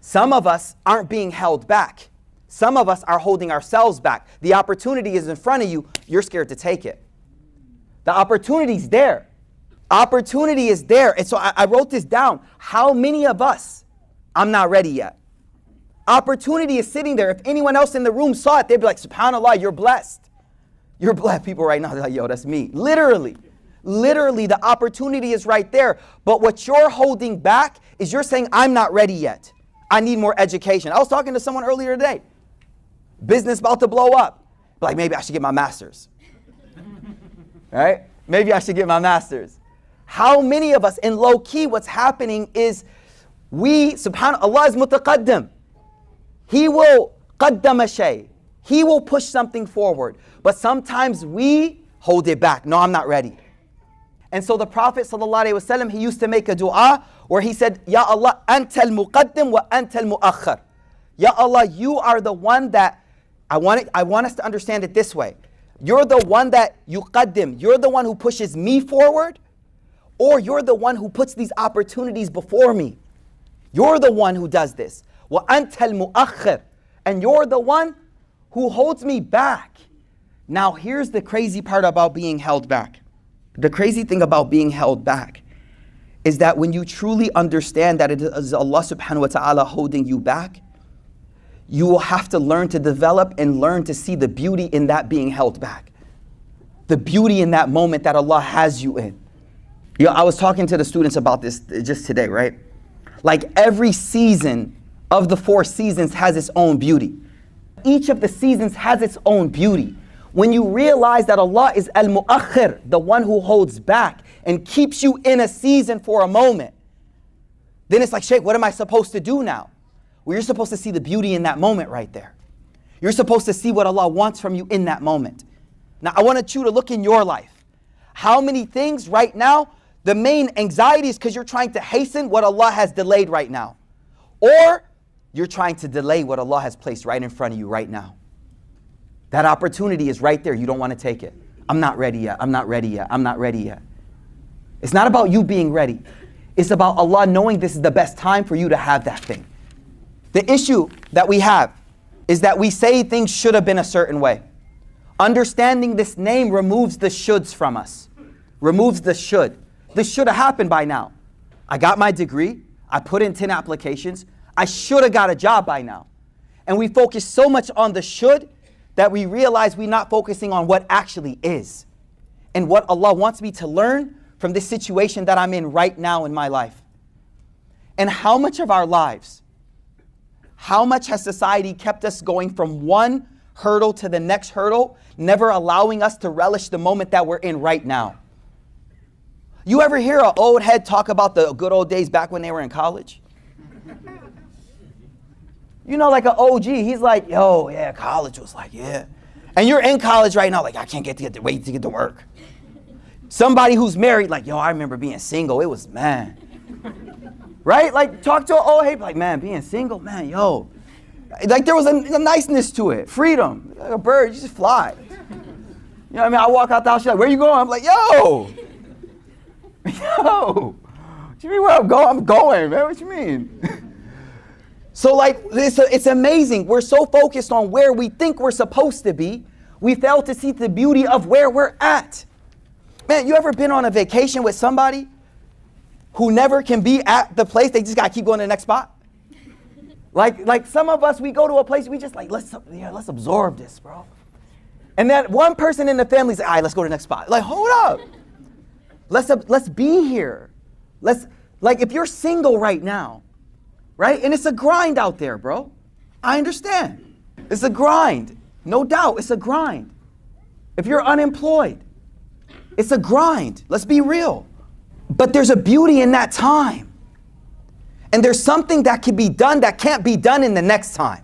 Some of us aren't being held back. Some of us are holding ourselves back. The opportunity is in front of you. You're scared to take it. The opportunity's there. Opportunity is there. And so I wrote this down. How many of us, I'm not ready yet. Opportunity is sitting there. If anyone else in the room saw it, they'd be like, SubhanAllah, you're blessed. You're blessed. People right now, they're like, yo, that's me. Literally, the opportunity is right there. But what you're holding back is you're saying, I'm not ready yet. I need more education. I was talking to someone earlier today. Business about to blow up. Like, maybe I should get my master's. Right? Maybe I should get my master's. How many of us, in low key, what's happening is Allah is mutaqaddim. He will qaddama shay. He will push something forward. But sometimes we hold it back. No, I'm not ready. And so the Prophet ﷺ, he used to make a dua where he said, Ya Allah, antal muqaddim wa antal muakhir. Ya Allah, you are the one that, I want us to understand it this way. You're the one that yuqaddim. You're the one who pushes me forward, or you're the one who puts these opportunities before me. You're the one who does this. Wa antal muakhir. And you're the one who holds me back. Now here's the crazy part about being held back. The crazy thing about being held back is that when you truly understand that it is Allah subhanahu wa ta'ala holding you back, you will have to learn to develop and learn to see the beauty in that being held back. The beauty in that moment that Allah has you in. You know, I was talking to the students about this just today, right? Like every season of the 4 seasons has its own beauty. Each of the seasons has its own beauty. When you realize that Allah is al-mu'akhir, the one who holds back and keeps you in a season for a moment, then it's like, Shaykh, what am I supposed to do now? Well, you're supposed to see the beauty in that moment right there. You're supposed to see what Allah wants from you in that moment. Now, I want you to look in your life. How many things right now, the main anxiety is because you're trying to hasten what Allah has delayed right now. Or you're trying to delay what Allah has placed right in front of you right now. That opportunity is right there. You don't want to take it. I'm not ready yet. I'm not ready yet. I'm not ready yet. It's not about you being ready. It's about Allah knowing this is the best time for you to have that thing. The issue that we have is that we say things should have been a certain way. Understanding this name removes the shoulds from us. Removes the should. This should have happened by now. I got my degree. I put in 10 applications. I should have got a job by now. And we focus so much on the should that we realize we're not focusing on what actually is. And what Allah wants me to learn from this situation that I'm in right now in my life. And how much of our lives, how much has society kept us going from one hurdle to the next hurdle, never allowing us to relish the moment that we're in right now? You ever hear an old head talk about the good old days back when they were in college? You know, like an OG, he's like, yo, yeah, college was like, yeah. And you're in college right now, like, I can't wait to get to work. Somebody who's married, like, yo, I remember being single. It was, man. Right? Like, talk to an old head, like, man, being single, man, yo. Like, there was a niceness to it. Freedom. Like a bird, you just fly. You know what I mean? I walk out the house, she's like, where you going? I'm like, yo. Yo. What you mean where I'm going? I'm going, man. What you mean? So like, it's amazing. We're so focused on where we think we're supposed to be, we fail to see the beauty of where we're at. Man, you ever been on a vacation with somebody who never can be at the place, they just gotta keep going to the next spot? Like some of us, we go to a place, we just like, let's absorb this, bro. And then one person in the family's like, all right, let's go to the next spot. Like, hold up. Let's be here. Like if you're single right now, right? And it's a grind out there, bro. I understand. It's a grind. No doubt, it's a grind. If you're unemployed, it's a grind. Let's be real. But there's a beauty in that time. And there's something that can be done that can't be done in the next time.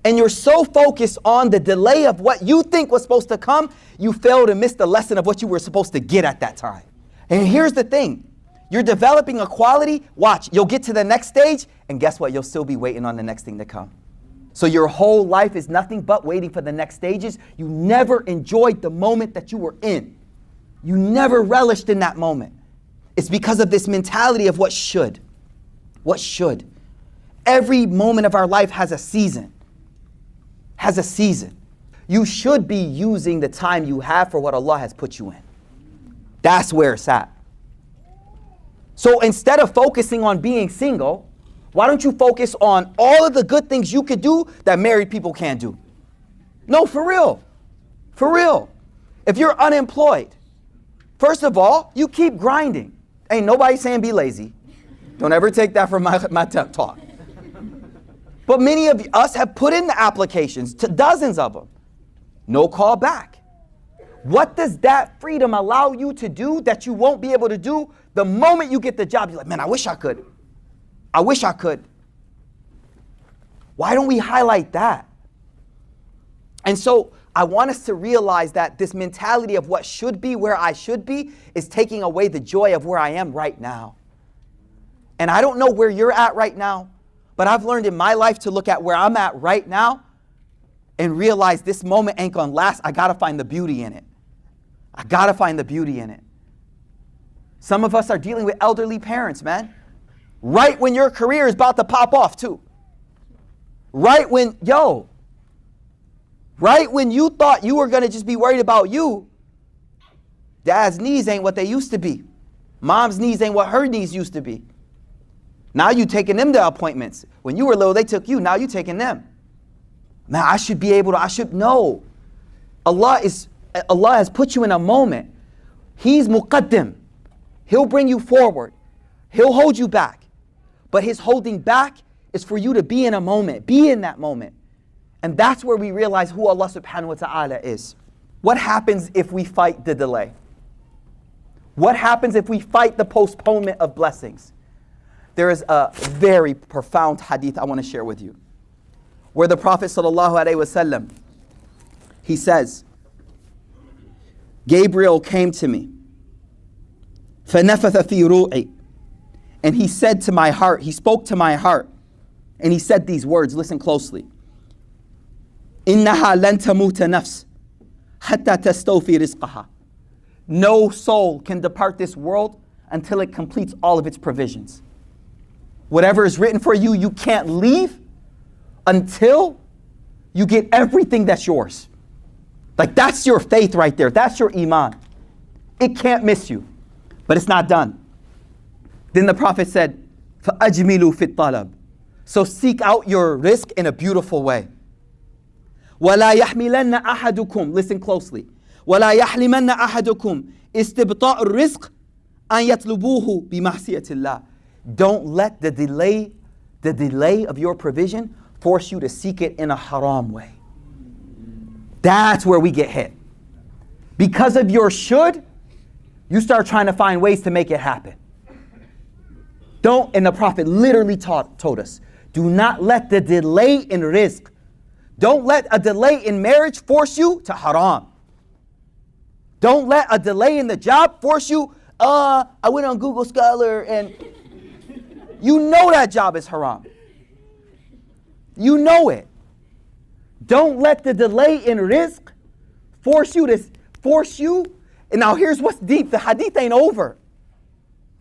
And you're so focused on the delay of what you think was supposed to come, you fail to miss the lesson of what you were supposed to get at that time. And here's the thing. You're developing a quality, watch, you'll get to the next stage, and guess what? You'll still be waiting on the next thing to come. So your whole life is nothing but waiting for the next stages. You never enjoyed the moment that you were in. You never relished in that moment. It's because of this mentality of what should. What should. Every moment of our life has a season. Has a season. You should be using the time you have for what Allah has put you in. That's where it's at. So instead of focusing on being single, why don't you focus on all of the good things you could do that married people can't do? No, for real. For real. If you're unemployed, first of all, you keep grinding. Ain't nobody saying be lazy. Don't ever take that from my talk. But many of us have put in the applications, to dozens of them. No call back. What does that freedom allow you to do that you won't be able to do the moment you get the job? You're like, man, I wish I could. I wish I could. Why don't we highlight that? And so I want us to realize that this mentality of what should be where I should be is taking away the joy of where I am right now. And I don't know where you're at right now, but I've learned in my life to look at where I'm at right now and realize this moment ain't gonna last. I gotta find the beauty in it. I gotta find the beauty in it. Some of us are dealing with elderly parents, man. Right when your career is about to pop off too. Right when you thought you were gonna just be worried about you, dad's knees ain't what they used to be. Mom's knees ain't what her knees used to be. Now you taking them to appointments. When you were little, they took you. Now you taking them. Now I should know. Allah has put you in a moment. He's muqaddim. He'll bring you forward. He'll hold you back. But his holding back is for you to be in a moment. Be in that moment. And that's where we realize who Allah subhanahu wa ta'ala is. What happens if we fight the delay? What happens if we fight the postponement of blessings? There is a very profound hadith I want to share with you, where the Prophet ﷺ, he says, Gabriel came to me, فَنَفَثَ فِي رُوعِي, and he said to my heart, he spoke to my heart, and he said these words, listen closely. إِنَّهَا لَن تَمُوتَ نَفْسٌ حَتَّى تَسْتَوْفِي رِزْقَهَا. No soul can depart this world until it completes all of its provisions. Whatever is written for you, you can't leave until you get everything that's yours. Like that's your faith right there. That's your iman. It can't miss you. But it's not done. Then the Prophet said, فَأَجْمِلُوا فِي الطَّلَبِ. So seek out your risk in a beautiful way. وَلَا يَحْمِلَنَّ أَحَدُكُمْ. Listen closely. وَلَا يَحْلِمَنَّ أَحَدُكُمْ اسْتِبْطَاءُ الرِّزْقِ أَنْ يَطْلُبُوهُ بِمَعْصِيَةِ اللَّهِ. Don't let the delay of your provision force you to seek it in a haram way. That's where we get hit. Because of your should, you start trying to find ways to make it happen. And the Prophet literally told us, do not let the delay in rizq, don't let a delay in marriage force you to haram. Don't let a delay in the job force you, I went on Google Scholar and you know that job is haram. You know it. Don't let the delay in rizq force you. And now here's what's deep. The hadith ain't over.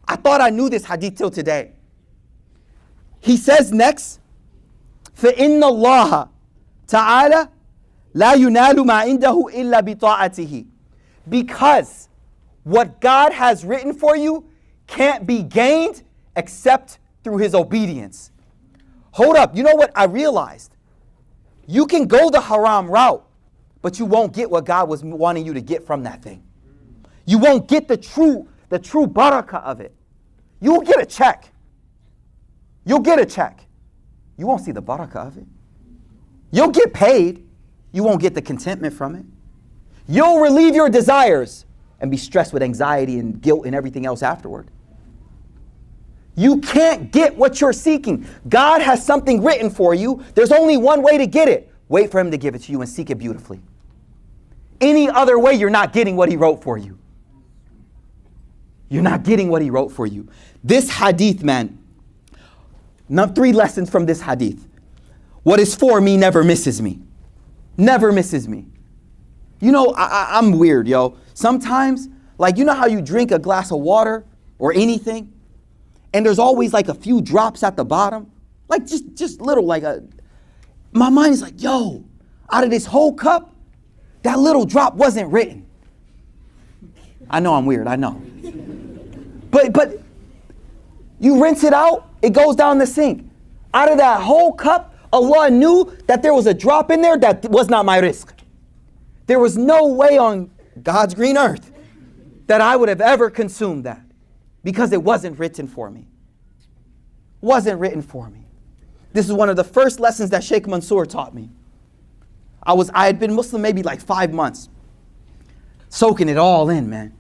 I thought I knew this hadith till today. He says next, فَإِنَّ اللَّهَ تَعَالَى لَا يُنَالُ مَا عِنْدَهُ إِلَّا بِطَاعَتِهِ. Because what God has written for you can't be gained except through his obedience. Hold up, you know what I realized? You can go the haram route, but you won't get what God was wanting you to get from that thing. You won't get the true barakah of it. You'll get a check. You'll get a check. You won't see the barakah of it. You'll get paid. You won't get the contentment from it. You'll relieve your desires and be stressed with anxiety and guilt and everything else afterward. You can't get what you're seeking. God has something written for you. There's only one way to get it. Wait for him to give it to you and seek it beautifully. Any other way, you're not getting what he wrote for you. You're not getting what he wrote for you. This hadith, man, 3 lessons from this hadith. What is for me never misses me. Never misses me. You know, I'm weird, yo. Sometimes, like, you know how you drink a glass of water or anything, and there's always like a few drops at the bottom? Like just little, my mind is like, yo, out of this whole cup, that little drop wasn't written. I know I'm weird, I know. But you rinse it out, it goes down the sink. Out of that whole cup, Allah knew that there was a drop in there that was not my risk. There was no way on God's green earth that I would have ever consumed that, because it wasn't written for me. Wasn't written for me. This is one of the first lessons that Shaykh Mansour taught me. I had been Muslim maybe like 5 months, soaking it all in, man.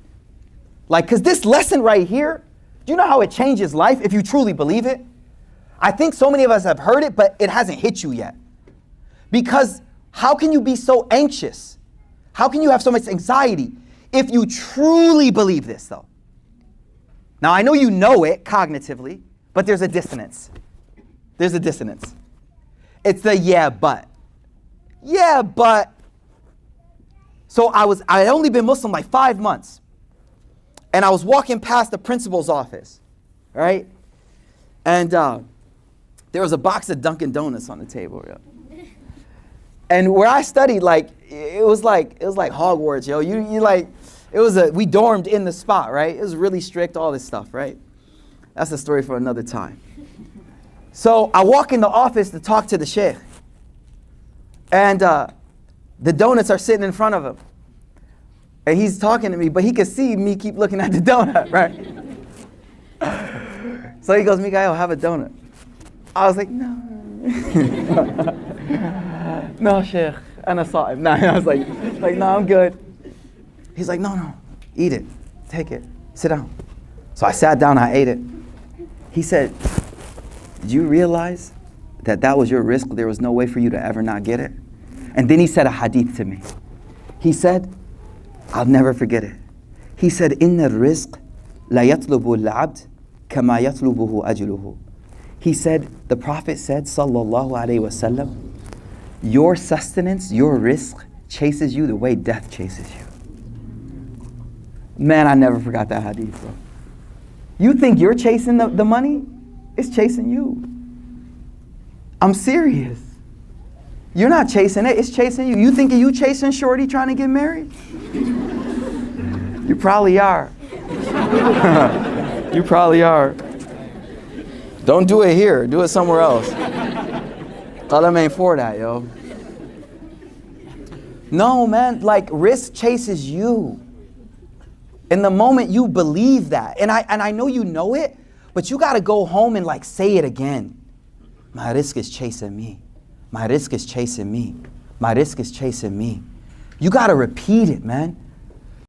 Like, because this lesson right here, do you know how it changes life if you truly believe it? I think so many of us have heard it, but it hasn't hit you yet. Because how can you be so anxious? How can you have so much anxiety if you truly believe this, though? Now, I know you know it cognitively, but there's a dissonance. There's a dissonance. It's the yeah, but. Yeah, but. So I had only been Muslim like 5 months. And I was walking past the principal's office, right? And there was a box of Dunkin' Donuts on the table, yo. And where I studied, like it was like Hogwarts, yo. We dormed in the spot, right? It was really strict, all this stuff, right? That's a story for another time. So I walk in the office to talk to the Shaykh. And the donuts are sitting in front of him. And he's talking to me, but he could see me keep looking at the donut, right? So he goes, Mikaeel, have a donut. I was like, no. No, Shaykh. And I saw him. I was like, no, I'm good. He's like, no, eat it. Take it. Sit down. So I sat down, I ate it. He said, did you realize that was your risk? There was no way for you to ever not get it? And then he said a hadith to me. He said, I'll never forget it. He said, Inna rizq la yatlubu al-abd kama yatlubuhu ajluhu. He said, the Prophet said, sallallahu alayhi wasallam, your sustenance, your risk chases you the way death chases you. Man, I never forgot that hadith, bro. You think you're chasing the money? It's chasing you. I'm serious. You're not chasing it, it's chasing you. You thinking you chasing shorty trying to get married? You probably are. You probably are. Don't do it here, do it somewhere else. Qalam ain't for that, yo. No, man, like risk chases you. In the moment you believe that, and I know you know it, but you gotta go home and like say it again. My risk is chasing me. My risk is chasing me. My risk is chasing me. You gotta repeat it, man.